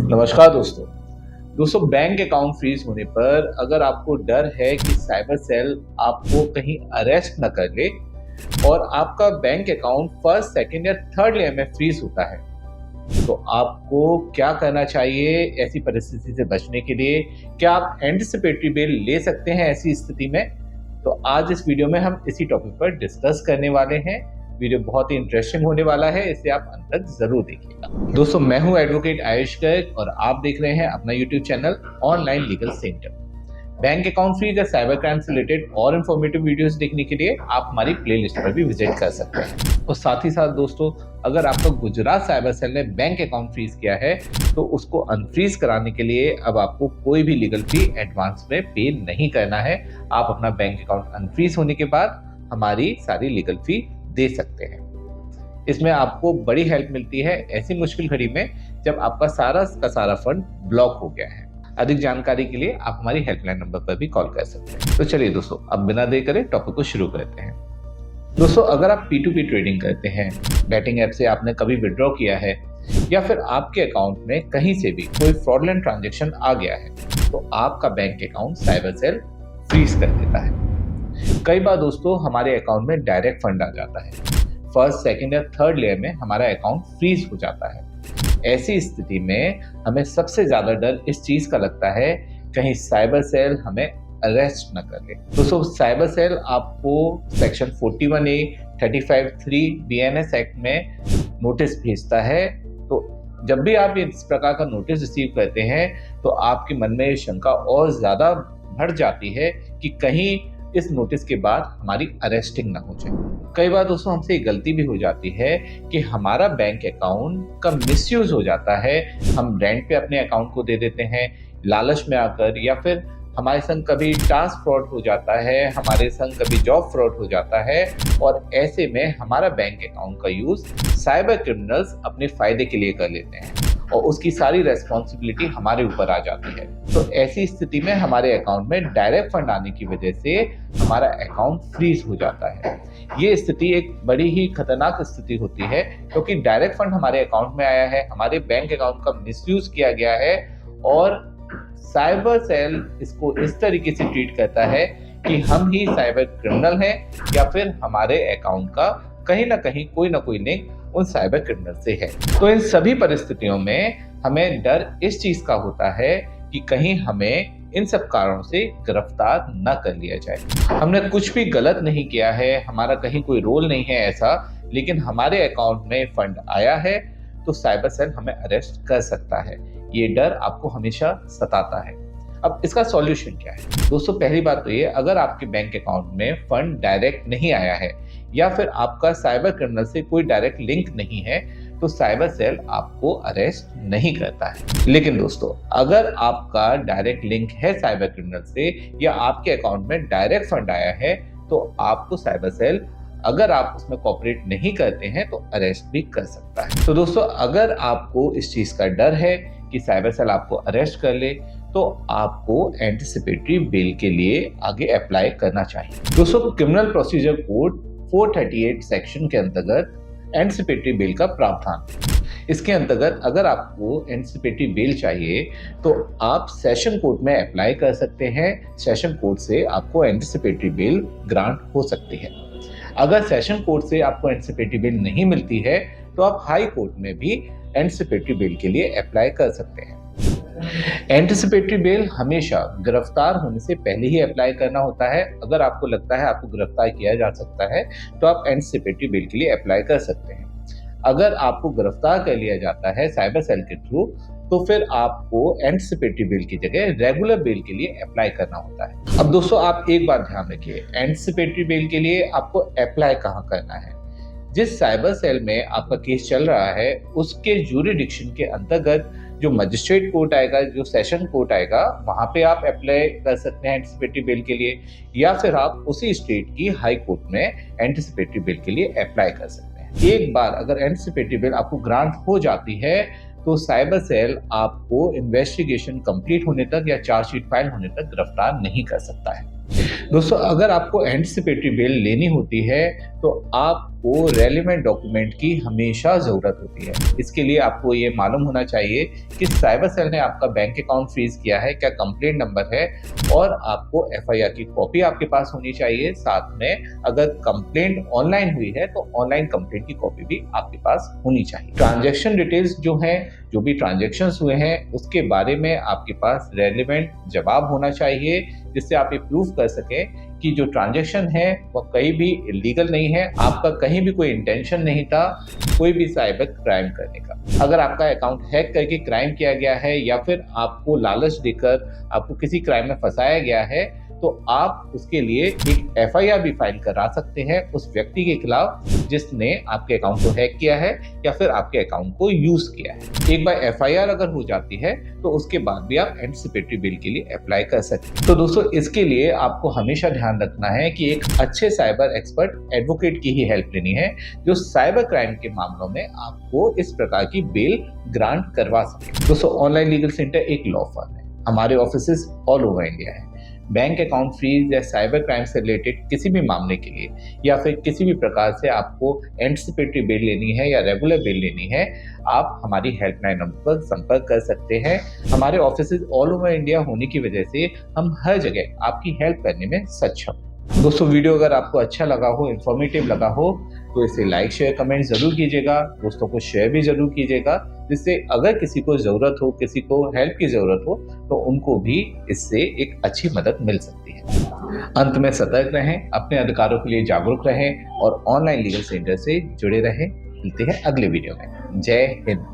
नमस्कार दोस्तों bank account freeze होने पर अगर आपको डर है कि साइबर सेल आपको कहीं अरेस्ट न कर ले और आपका बैंक अकाउंट फर्स्ट, सेकंड या थर्ड लेयर में फ्रीज होता है, तो आपको क्या करना चाहिए ऐसी परिस्थिति से बचने के लिए? क्या आप एंटिसिपेटरी बेल ले सकते हैं ऐसी स्थिति में? तो आज इस वीडियो में हम इसी टॉपिक पर डिस्कस करने वाले हैं। वीडियो बहुत ही इंटरेस्टिंग होने वाला है, इसे आप अंत तक जरूर देखिएगा। दोस्तों, मैं हूं एडवोकेट आयुष गर्ग और आप देख रहे हैं अपना YouTube channel Online Legal Centre. Bank account freeze या साइबर क्राइम से रिलेटेड और इन्फॉर्मेटिव वीडियोस देखने के लिए आप हमारी प्लेलिस्ट पर भी विजिट कर सकते हैं। और साथ ही साथ दोस्तों, अगर आपका गुजरात साइबर सेल ने बैंक अकाउंट फ्रीज किया है तो उसको अनफ्रीज कराने के लिए अब आपको कोई भी लीगल फी एडवांस में पे नहीं करना है। आप अपना बैंक अकाउंट अनफ्रीज होने के बाद हमारी सारी लीगल फी दे सकते हैं। इसमें आपको बड़ी हेल्प मिलती है ऐसी मुश्किल घड़ी में जब आपका सारा का सारा फंड ब्लॉक हो गया है। अधिक जानकारी के लिए आप हमारी हेल्पलाइन नंबर पर भी कॉल कर सकते हैं। तो चलिए दोस्तों, अब बिना देर करे टॉपिक को शुरू करते हैं। दोस्तों, अगर आप P2P ट्रेडिंग करते हैं, बैटिंग ऐप से आपने कभी विड्रॉ किया है या फिर आपके अकाउंट में कहीं से भी कोई फ्रॉडलेंट ट्रांजैक्शन आ गया है, तो आपका bank account cyber cell freeze कर देता है। कई बार दोस्तों हमारे अकाउंट में डायरेक्ट फंड आ जाता है, फर्स्ट, सेकंड या थर्ड लेयर में हमारा अकाउंट फ्रीज हो जाता है। ऐसी स्थिति में हमें सबसे ज्यादा डर इस चीज का लगता है, कहीं साइबर सेल हमें अरेस्ट न कर ले। दोस्तों, साइबर सेल आपको सेक्शन 41A 35(3) BNS एक्ट में नोटिस भेजता है। तो जब भी आप इस प्रकार का नोटिस रिसीव करते हैं तो आपके मन में शंका और ज्यादा बढ़ जाती है कि कहीं इस नोटिस के बाद हमारी अरेस्टिंग ना हो जाए। कई बार दोस्तों हमसे एक गलती भी हो जाती है कि हमारा बैंक अकाउंट का मिसयूज हो जाता है। हम रेंट पे अपने अकाउंट को दे देते हैं लालच में आकर, या फिर हमारे संग कभी टास्क फ्रॉड हो जाता है, हमारे संग कभी जॉब फ्रॉड हो जाता है, और ऐसे में हमारा बैंक अकाउंट का यूज साइबर क्रिमिनल्स अपने फायदे के लिए कर लेते हैं और उसकी सारी रेस्पॉन्सिबिलिटी हमारे ऊपर आ जाती है। तो ऐसी स्थिति में हमारे अकाउंट में डायरेक्ट फंड आने की वजह से हमारा अकाउंट फ्रीज हो जाता है। ये स्थिति एक बड़ी ही खतरनाक स्थिति होती है, क्योंकि डायरेक्ट फंड हमारे अकाउंट में आया है, हमारे बैंक अकाउंट का मिसयूज किया गया है और साइबर सेल इसको इस तरीके से ट्रीट करता है कि हम ही साइबर क्रिमिनल हैं या फिर हमारे अकाउंट का कहीं ना कहीं कोई ना कोई लिंक उन साइबर क्रिमिनल से है। तो इन सभी परिस्थितियों में हमें डर इस चीज का होता है कि कहीं हमें इन सब कारणों से गिरफ्तार न कर लिया जाए। हमने कुछ भी गलत नहीं किया है, हमारा कहीं कोई रोल नहीं है ऐसा, लेकिन हमारे अकाउंट में फंड आया है तो साइबर सेल हमें अरेस्ट कर सकता है। ये डर आपको हमेशा सताता है। अब इसका सॉल्यूशन क्या है? दोस्तों, पहली बात तो ये, अगर आपके बैंक अकाउंट में फंड डायरेक्ट नहीं आया है या फिर आपका साइबर क्रिमिनल से कोई डायरेक्ट लिंक नहीं है, तो साइबर सेल आपको अरेस्ट नहीं करता है। लेकिन दोस्तों, अगर आपका डायरेक्ट लिंक है साइबर क्रिमिनल से या आपके अकाउंट में डायरेक्ट फंड आया है, तो आपको साइबर सेल, अगर आप उसमें कोऑपरेट नहीं करते हैं, तो अरेस्ट भी कर सकता है। तो दोस्तों, अगर आपको इस चीज का डर है कि साइबर सेल आपको अरेस्ट कर ले, तो आपको एंटिसिपेटरी बेल के लिए आगे अप्लाई करना चाहिए। दोस्तों, क्रिमिनल प्रोसीजर कोड 438 सेक्शन के अंतर्गत एंटिसिपेटरी बेल का प्रावधान। इसके अंतर्गत अगर आपको एंटिसिपेटरी बेल चाहिए तो आप सेशन कोर्ट में अप्लाई कर सकते हैं। सेशन कोर्ट से आपको एंटिसिपेटरी बेल ग्रांट हो सकती है। अगर सेशन कोर्ट से आपको एंटिसिपेटरी बेल नहीं मिलती है तो आप हाई कोर्ट में भी एंटिसिपेटरी बेल के लिए अप्लाई कर सकते हैं। एंटिसिपेटरी बेल हमेशा गिरफ्तार होने से पहले ही अप्लाई करना होता है। अगर आपको लगता है आपको गिरफ्तार किया जा सकता है तो आप एंटिसिपेटरी बेल के लिए अप्लाई कर सकते हैं। अगर आपको गिरफ्तार कर लिया जाता है साइबर सेल के थ्रू, तो फिर आपको एंटिसिपेटरी बेल की जगह रेगुलर बेल के लिए अप्लाई करना होता है। अब दोस्तों, आप एक बात ध्यान रखिए, एंटिसिपेटरी बेल के लिए आपको अप्लाई कहाँ करना है? जिस साइबर सेल में आपका केस चल रहा है उसके ज्यूरिडिक्शन के अंतर्गत जो मजिस्ट्रेट कोर्ट आएगा, जो सेशन कोर्ट आएगा, वहां पे आप अप्लाई कर सकते हैं एंटिसिपेटरी बेल के लिए, या फिर आप उसी स्टेट की हाई कोर्ट में एंटिसिपेटरी बेल के लिए अप्लाई कर सकते हैं। एक बार अगर एंटिसिपेटरी बेल आपको ग्रांट हो जाती है तो साइबर सेल आपको इन्वेस्टिगेशन कंप्लीट होने तक या चार्जशीट फाइल होने तक गिरफ्तार नहीं कर सकता है। दोस्तों, अगर आपको एंटिसिपेटरी बेल लेनी होती है तो आप आपको रेलिवेंट डॉक्यूमेंट की हमेशा ज़रूरत होती है। इसके लिए आपको ये मालूम होना चाहिए कि साइबर सेल ने आपका बैंक अकाउंट फ्रीज किया है, क्या कंप्लेंट नंबर है, और आपको एफआईआर की कॉपी आपके पास होनी चाहिए। साथ में अगर कंप्लेंट ऑनलाइन हुई है तो ऑनलाइन कंप्लेंट की कॉपी भी आपके पास होनी चाहिए। ट्रांजैक्शन डिटेल्स जो हैं, जो भी ट्रांजैक्शंस हुए हैं उसके बारे में आपके पास रेलिवेंट जवाब होना चाहिए, जिससे आप ये प्रूव कर सकें कि जो ट्रांजैक्शन है वो कहीं भी इलीगल नहीं है, आपका कहीं भी कोई इंटेंशन नहीं था कोई भी साइबर क्राइम करने का। अगर आपका अकाउंट हैक करके क्राइम किया गया है या फिर आपको लालच देकर आपको किसी क्राइम में फंसाया गया है, तो आप उसके लिए एक एफआईआर भी फाइल करा सकते हैं उस व्यक्ति के खिलाफ जिसने आपके अकाउंट को हैक किया है या फिर आपके अकाउंट को यूज किया है। एक बार एफआईआर अगर हो जाती है तो उसके बाद भी आप एंटिसिपेटरी बिल के लिए अप्लाई कर सकते हैं। तो दोस्तों, इसके लिए आपको हमेशा ध्यान रखना है कि एक अच्छे साइबर एक्सपर्ट एडवोकेट की ही हेल्प लेनी है, जो साइबर क्राइम के मामलों में आपको इस प्रकार की बेल ग्रांट करवा सके। दोस्तों, ऑनलाइन लीगल सेंटर एक लॉ फर्म है। हमारे ऑफिसेज ऑल ओवर इंडिया है। बैंक अकाउंट फ्रीज या साइबर क्राइम से रिलेटेड किसी भी मामले के लिए या फिर किसी भी प्रकार से आपको एंटिसिपेटरी बिल लेनी है या रेगुलर बिल लेनी है, आप हमारी हेल्पलाइन नंबर पर संपर्क कर सकते हैं। हमारे ऑफिसेज ऑल ओवर इंडिया होने की वजह से हम हर जगह आपकी हेल्प करने में सक्षम हैं। दोस्तों, वीडियो अगर आपको अच्छा लगा हो, इन्फॉर्मेटिव लगा हो, तो इसे लाइक शेयर कमेंट जरूर कीजिएगा। दोस्तों को शेयर भी जरूर कीजिएगा, जिससे अगर किसी को ज़रूरत हो, किसी को हेल्प की ज़रूरत हो, तो उनको भी इससे एक अच्छी मदद मिल सकती है। अंत में सतर्क रहें, अपने अधिकारों के लिए जागरूक रहें और ऑनलाइन लीगल सेंटर से जुड़े रहें। मिलते हैं अगले वीडियो में। जय हिंद।